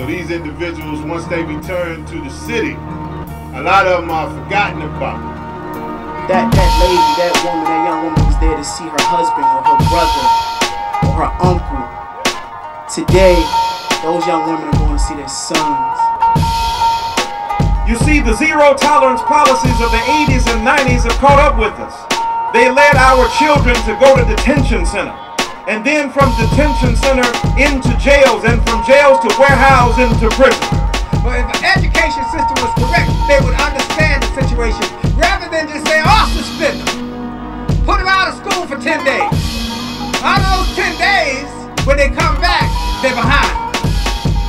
these individuals, once they return to the city, a lot of them are forgotten about. That lady, that woman, that young woman was there to see her husband or her brother or her uncle. Today, those young women are going to see their sons. You see, the zero tolerance policies of the 80s and 90s have caught up with us. They led our children to go to detention center, and then from detention center into jails, and from jails to warehouse into prison. But if the education system was correct, they would understand the situation, rather than just say, oh, suspend them. Put them out of school for 10 days. Out of those 10 days, when they come back, they're behind.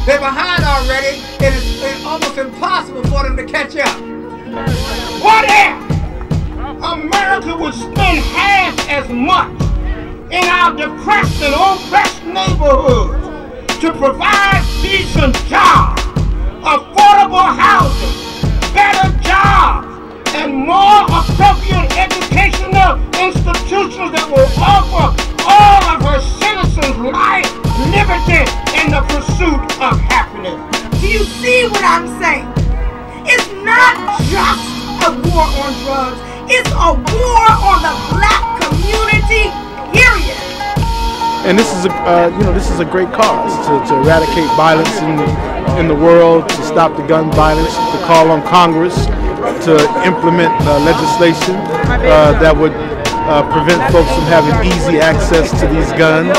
They're behind already, and it's almost impossible for them to catch up. What if America would spend half as much in our depressed and oppressed neighborhoods to provide decent jobs, affordable housing, better jobs, and more appropriate educational institutions that will offer all of her citizens life, liberty, and the pursuit of happiness. Do you see what I'm saying? It's not just a war on drugs, it's a war on the black community, period. And this is a great cause to eradicate violence in the world, to stop the gun violence, to call on Congress to implement legislation that would prevent folks from having easy access to these guns,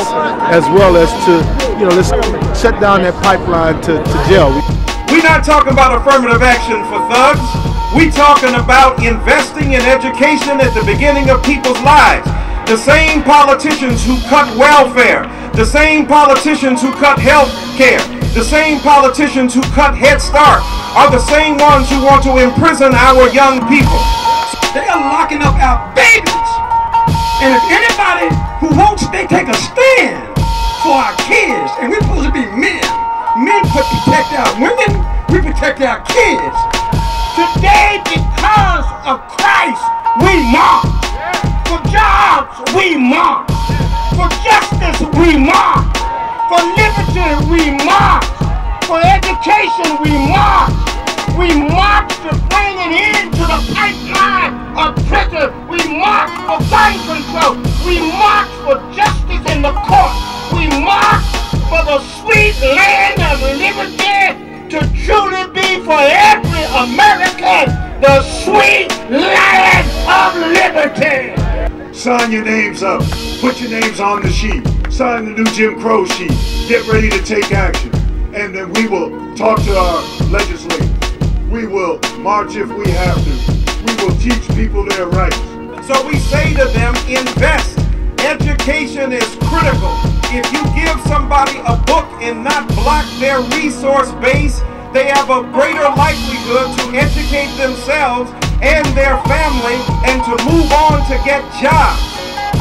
as well as to, let's shut down that pipeline to jail. We're not talking about affirmative action for thugs. We're talking about investing in education at the beginning of people's lives. The same politicians who cut welfare, the same politicians who cut health care, the same politicians who cut Head Start are the same ones who want to imprison our young people. They are locking up our babies. And if anybody who won't take a stand for our kids, and we're supposed to be men. Men protect our women, we protect our kids. Today, because of Christ, we march. For jobs, we march. For justice, we march. For liberty, we march. For education, we march. We march to bring an end to the pipeline of prison. We march for gun control. We march for justice in the court. We march for the sweet land of liberty to truly be for every American the sweet land of liberty. Sign your names up. Put your names on the sheet. Sign the new Jim Crow sheet. Get ready to take action. And then we will talk to our legislators. We will march if we have to. We will teach people their rights. So we say to them, invest. Education is critical. If you give somebody a book and not block their resource base, they have a greater likelihood to educate themselves and their family and to move on to get jobs.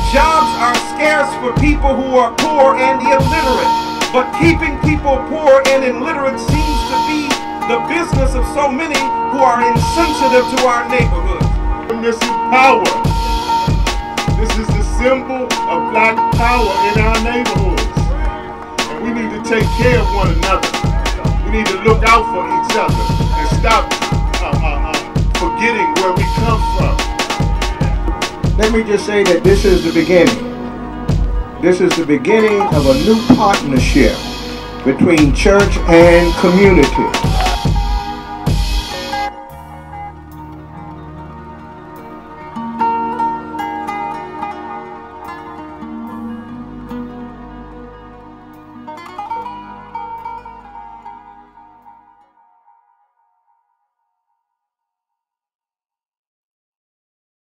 Jobs are scarce for people who are poor and illiterate, but keeping people poor and illiterate seems to be the business of so many who are insensitive to our neighborhoods. This is power. This is the symbol of black power in our neighborhoods. And we need to take care of one another. We need to look out for each other and stop forgetting where we come from. Let me just say that this is the beginning. This is the beginning of a new partnership between church and community.